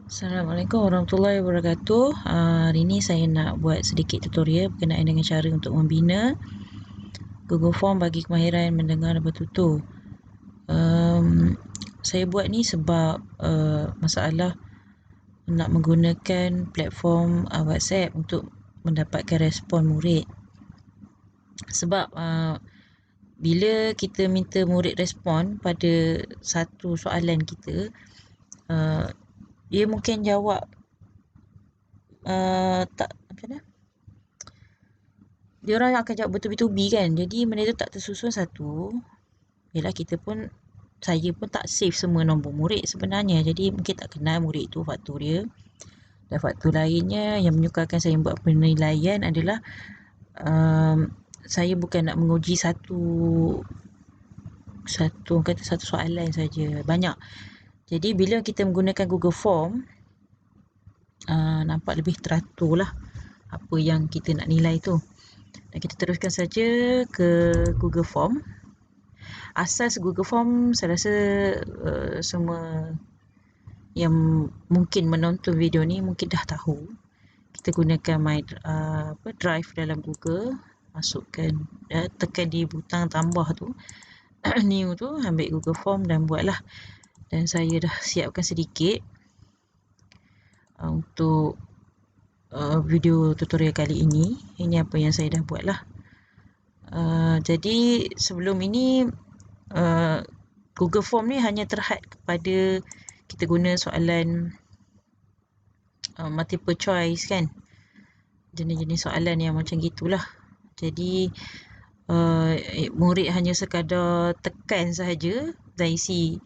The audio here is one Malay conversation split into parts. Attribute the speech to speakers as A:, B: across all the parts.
A: Assalamualaikum warahmatullahi wabarakatuh. Hari ini saya nak buat sedikit tutorial berkenaan dengan cara untuk membina Google Form bagi kemahiran mendengar dan bertutur. Saya buat ni sebab masalah nak menggunakan platform WhatsApp untuk mendapatkan respon murid. Sebab bila kita minta murid respon pada satu soalan kita, dia mungkin jawab tak macam mana, dia orang akan jawab bertubi-tubi kan. Jadi benda tu tak tersusun satu. Yalah, saya pun tak save semua nombor murid sebenarnya. Jadi mungkin tak kenal murid tu faktor dia. Dan faktor lainnya yang menyukarkan saya buat penilaian adalah saya bukan nak menguji satu soalan saja, banyak. Jadi bila kita menggunakan Google Form, nampak lebih teratur lah apa yang kita nak nilai tu. Dan kita teruskan saja ke Google Form. Asas Google Form saya rasa semua yang mungkin menonton video ni mungkin dah tahu. Kita gunakan Drive dalam Google, masukkan, tekan di butang tambah tu, new tu, ambil Google Form dan buatlah. Dan saya dah siapkan sedikit untuk video tutorial kali ini. Ini apa yang saya dah buat lah. Jadi sebelum ini Google Form ni hanya terhad kepada kita guna soalan multiple choice kan, jenis-jenis soalan yang macam gitulah. Jadi murid hanya sekadar tekan sahaja dan isi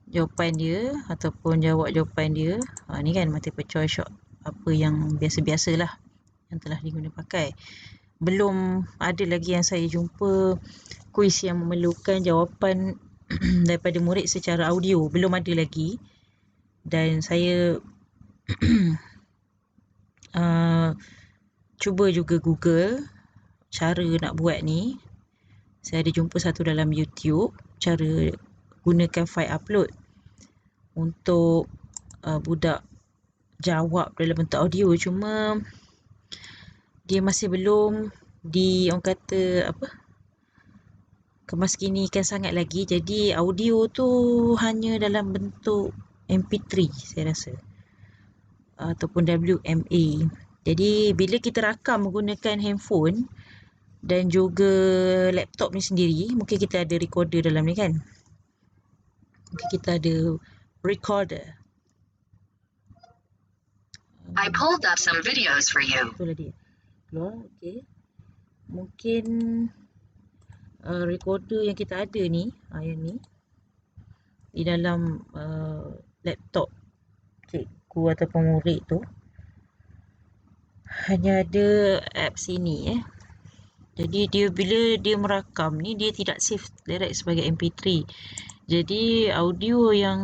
A: jawapan dia ataupun jawab jawapan dia. Ni kan multiple choice, apa yang biasa-biasalah yang telah diguna pakai. Belum ada lagi yang saya jumpa kuis yang memerlukan jawapan daripada murid secara audio, belum ada lagi. Dan saya cuba juga Google cara nak buat ni. Saya ada jumpa satu dalam YouTube, cara gunakan file upload untuk budak jawab dalam bentuk audio. Cuma dia masih belum orang kata kemaskinikan sangat lagi. Jadi audio tu hanya dalam bentuk MP3 saya rasa, ataupun WMA. Jadi bila kita rakam menggunakan handphone dan juga laptop ni sendiri, mungkin kita ada recorder dalam ni kan, mungkin kita ada recorder.
B: I pulled up some videos for you.
A: Itulah dia keluar. Okay, mungkin recorder yang kita ada ni, yang ni di dalam laptop cikgu ataupun murid tu, hanya ada apps ini. Jadi bila dia merakam ni, dia tidak save direct sebagai MP3. Jadi audio yang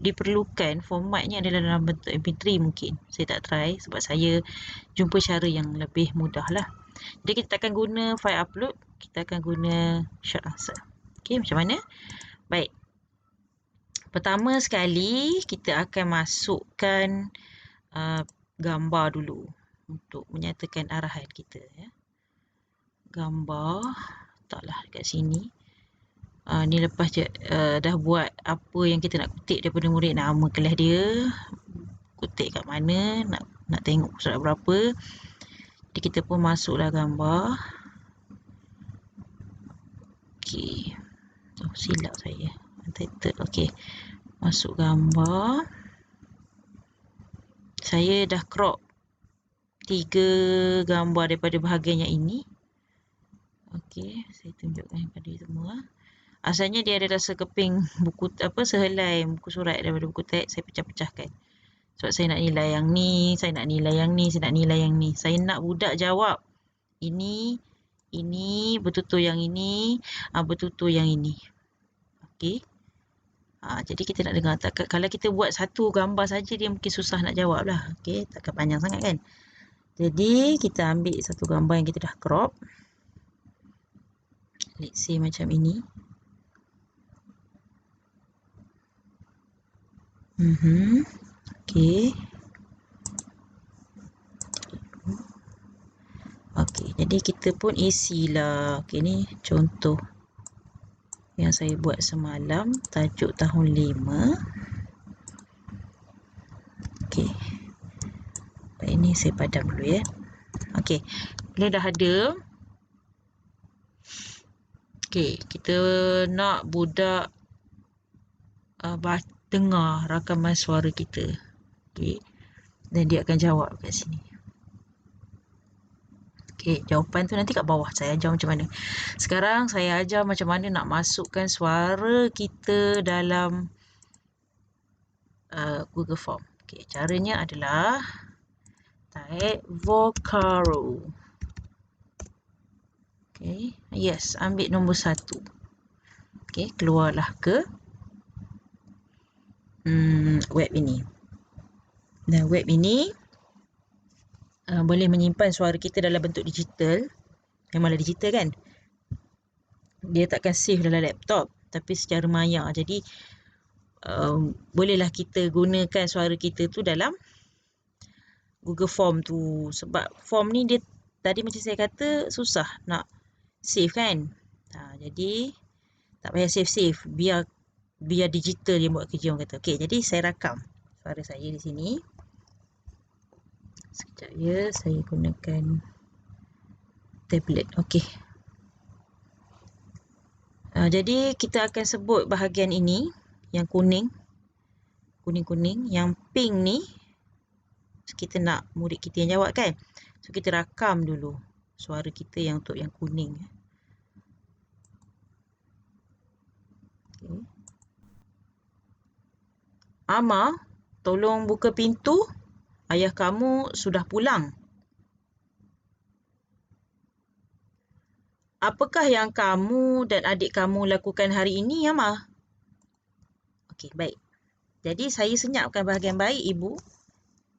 A: diperlukan formatnya adalah dalam bentuk MP3 mungkin. Saya tak try sebab saya jumpa cara yang lebih mudah lah. Jadi kita akan guna file upload, kita akan guna short answer. Okay, macam mana? Baik. Pertama sekali kita akan masukkan gambar dulu untuk menyatakan arahan kita. Gambar taklah dekat sini. Ni lepas dah buat apa yang kita nak kutip daripada murid, nama kelas dia, kutip kat mana, nak tengok surat berapa. Jadi kita pun masuklah gambar. Okey, silap saya untitled. Okey, masuk gambar. Saya dah crop 3 gambar daripada bahagian yang ini. Okey, saya tunjukkan kepada semua. Asalnya dia ada rasa keping buku sehelai buku surat daripada buku teks, saya pecah-pecahkan. Sebab saya nak nilai yang ni, saya nak nilai yang ni, saya nak nilai yang ni. Saya nak budak jawab ini betul-betul yang ini, betul-betul yang ini. Okey. Jadi kita nak dengar. Kalau kita buat satu gambar saja, dia mungkin susah nak jawab lah. Okey, takkan panjang sangat kan. Jadi kita ambil satu gambar yang kita dah crop. Let's say macam ini. Okey. Okey, jadi kita pun isilah. Okey, ni contoh yang saya buat semalam, tajuk tahun 5. Okey. Baik, ni saya padam dulu ya. Okey, bila dah ada, okey, kita nak budak dengar rakaman suara kita. Okey, dan dia akan jawab kat sini. Okey, jawapan tu nanti kat bawah. Saya ajar macam mana. Sekarang saya ajar macam mana nak masukkan suara kita dalam Google Form. Okey, caranya adalah type Vocaro. Okey, yes, ambil nombor 1. Okey, keluarlah ke web ini. Dan web ini boleh menyimpan suara kita dalam bentuk digital. Memanglah digital kan? Dia takkan save dalam laptop, tapi secara maya. Jadi bolehlah kita gunakan suara kita tu dalam Google Form tu. Sebab form ni dia tadi macam saya kata susah nak save kan. Jadi tak payah save. Biar digital dia buat kerja orang kata. Okey, jadi saya rakam suara saya di sini. Sekejap ya, saya gunakan tablet. Okey. Jadi kita akan sebut bahagian ini yang kuning. Kuning-kuning. Yang pink ni kita nak murid kita yang jawab kan. So kita rakam dulu suara kita yang untuk yang kuning. Okay. Ama, tolong buka pintu. Ayah kamu sudah pulang. Apakah yang kamu dan adik kamu lakukan hari ini, Ama? Okey, baik. Jadi saya senyapkan bahagian baik, Ibu.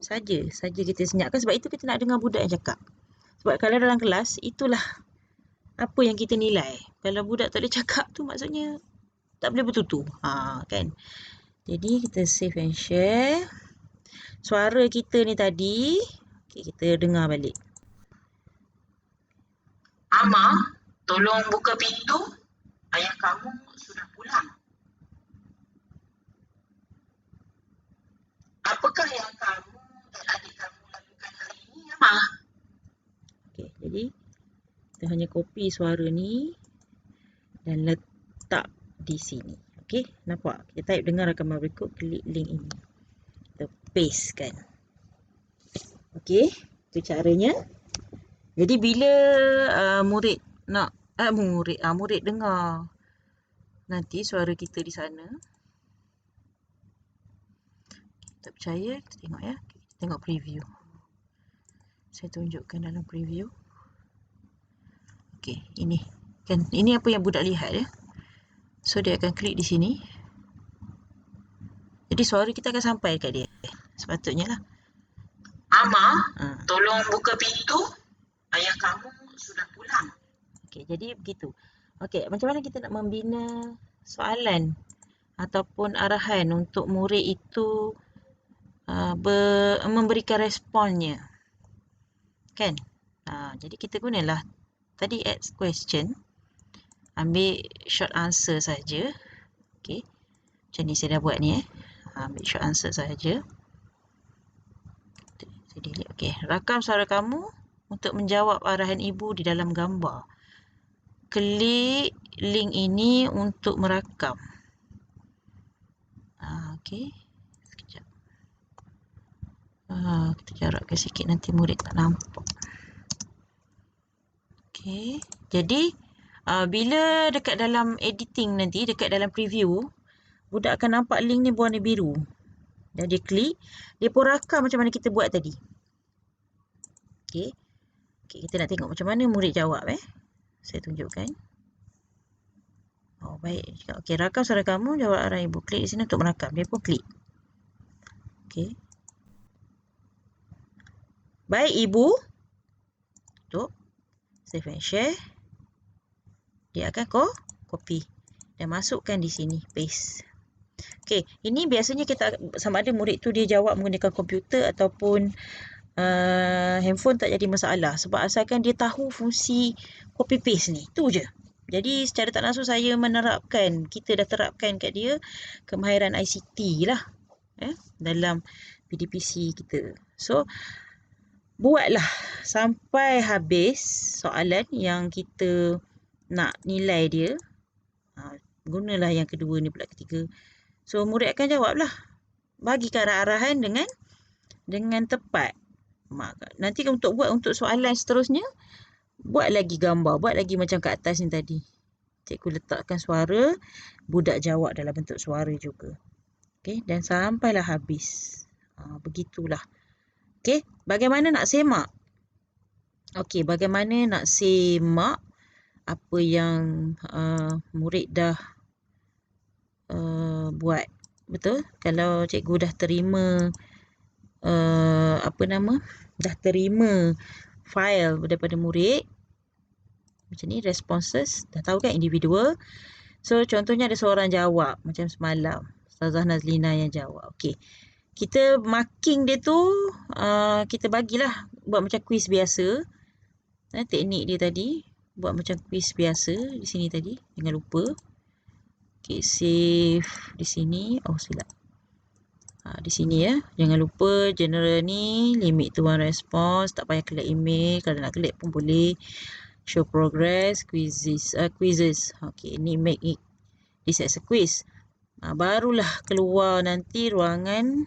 A: Saja kita senyapkan sebab itu kita nak dengar budak yang cakap. Sebab kalau dalam kelas, itulah apa yang kita nilai. Kalau budak tak boleh cakap tu maksudnya tak boleh bertutur. Kan? Jadi kita save and share. Suara kita ni tadi, okay, kita dengar balik. Ama, tolong buka pintu. Ayah kamu sudah pulang. Apakah yang kamu dan adik kamu lakukan hari ini, Ama? Okey, jadi kita hanya copy suara ni dan letak di sini. Okey, nampak? Kita type dengar rakaman berikut, klik link ini. Kita paste kan. Okey, itu caranya. Jadi bila murid nak murid dengar nanti suara kita di sana. Tak percaya, kita tengok ya. Kita tengok preview. Saya tunjukkan dalam preview. Okey, ini. Kan ini apa yang budak lihat ya. So dia akan klik di sini. Jadi suara kita akan sampai dekat dia. Sepatutnya lah. Ama, tolong buka pintu. Ayah kamu sudah pulang. Okey, jadi begitu. Okey, macam mana kita nak membina soalan ataupun arahan untuk murid itu memberikan responnya. Kan? Jadi kita gunalah tadi ask question. Ambil short answer saja. Okey. Macam ni saya dah buat ni ambil short answer saja. Saya delete. Okey, rakam suara kamu untuk menjawab arahan ibu di dalam gambar. Klik link ini untuk merakam. Okey. Sekejap. Kita jarakkan sikit nanti murid tak nampak. Okey. Jadi bila dekat dalam editing nanti, dekat dalam preview, budak akan nampak link ni berwarna biru. Dan dia klik, dia pun rakam macam mana kita buat tadi. Okey. Okey, kita nak tengok macam mana murid jawab Saya tunjukkan. Oh, baik. Okey, rakam suara kamu, jawab arahan ibu. Klik di sini untuk merakam. Dia pun klik. Okey. Baik, ibu. Tutup. Save and share. Dia akan copy dan masukkan di sini, paste. Okey, ini biasanya kita sama ada murid tu dia jawab menggunakan komputer ataupun handphone tak jadi masalah sebab asalkan dia tahu fungsi copy paste ni, tu je. Jadi secara tak langsung saya menerapkan, kita dah terapkan kat dia kemahiran ICT lah dalam PDPC kita. So buatlah sampai habis soalan yang kita nak nilai dia. Gunalah yang kedua ni pula, ketiga. So murid akan jawablah. Bagikan arahan dengan tepat. Nanti untuk soalan seterusnya, buat lagi gambar, buat lagi macam kat atas ni tadi. Cikgu letakkan suara, budak jawab dalam bentuk suara juga. Okey, dan sampailah habis. Begitulah. Okey, bagaimana nak semak? Okey, bagaimana nak semak apa yang murid dah buat. Betul? Kalau cikgu dah terima dah terima file daripada murid macam ni, responses, dah tahu kan individual. So contohnya ada seorang jawab macam semalam, Ustazah Nazlina yang jawab. Okey, kita marking dia tu kita bagilah buat macam quiz biasa. Teknik dia tadi buat macam quiz biasa di sini tadi, jangan lupa. Okey, save di sini. Silap. Di sini ya, jangan lupa general ni limit to one response, tak payah klik email, kalau nak klik pun boleh. Show progress, quizzes. Okey, ni make it this as a quiz. Barulah keluar nanti ruangan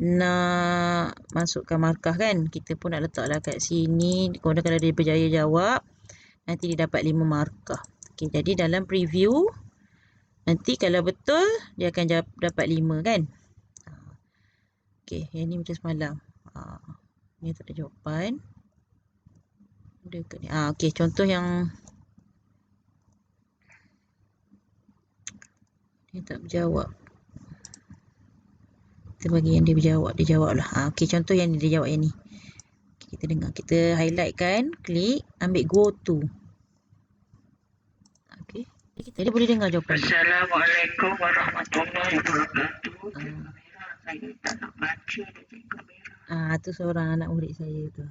A: nak masukkan markah kan. Kita pun nak letaklah kat sini. Kemudian kalau dia berjaya jawab, nanti dia dapat 5 markah. Okey, jadi dalam preview nanti kalau betul dia akan dapat 5 kan. Okey, yang ni macam semalam. Ni tak ada jawapan. Dekat ni. Okey, contoh yang dia tak berjawab. Kita bagi yang dia berjawab, dia jawab lah. Okey, contoh yang ni, dia jawab yang ni. Okay, kita dengar. Kita highlight kan, klik, ambil go to. Okey. Jadi boleh dengar jawapan.
C: Assalamualaikum warahmatullahi wabarakatuh. Saya tak nak baca dekat kamera.
A: Tu seorang anak murid saya tu.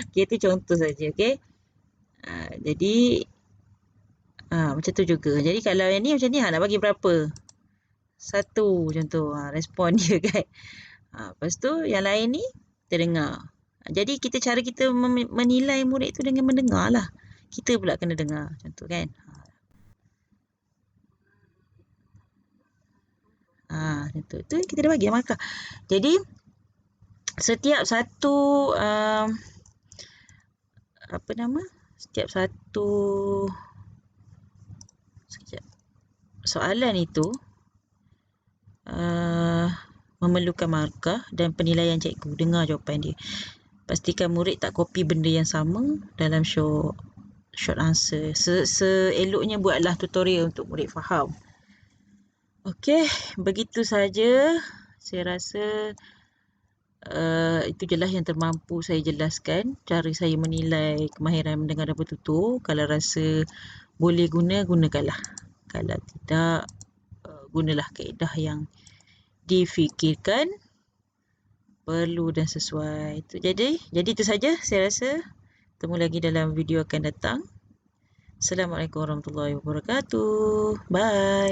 A: Okey, tu contoh saja, okey. Jadi macam tu juga. Jadi kalau yang ni macam ni, nak bagi berapa? 1 macam tu. Respon dia kan. Lepas tu yang lain ni kita dengar. Jadi cara kita menilai murid tu dengan mendengar lah. Kita pula kena dengar macam tu kan. Macam tu. Tu kita dah bagi markah. Jadi setiap satu soalan itu memerlukan markah dan penilaian cikgu. Dengar jawapan dia. Pastikan murid tak copy benda yang sama dalam short answer. Seeloknya buatlah tutorial untuk murid faham. Okey, begitu saja. Saya rasa itu je lah yang termampu saya jelaskan. Cara saya menilai kemahiran mendengar dan bertutur. Kalau rasa boleh gunakanlah. Kalau tidak, gunalah kaedah yang difikirkan perlu dan sesuai. Jadi itu saja saya rasa. Ketemu lagi dalam video akan datang. Assalamualaikum warahmatullahi wabarakatuh. Bye.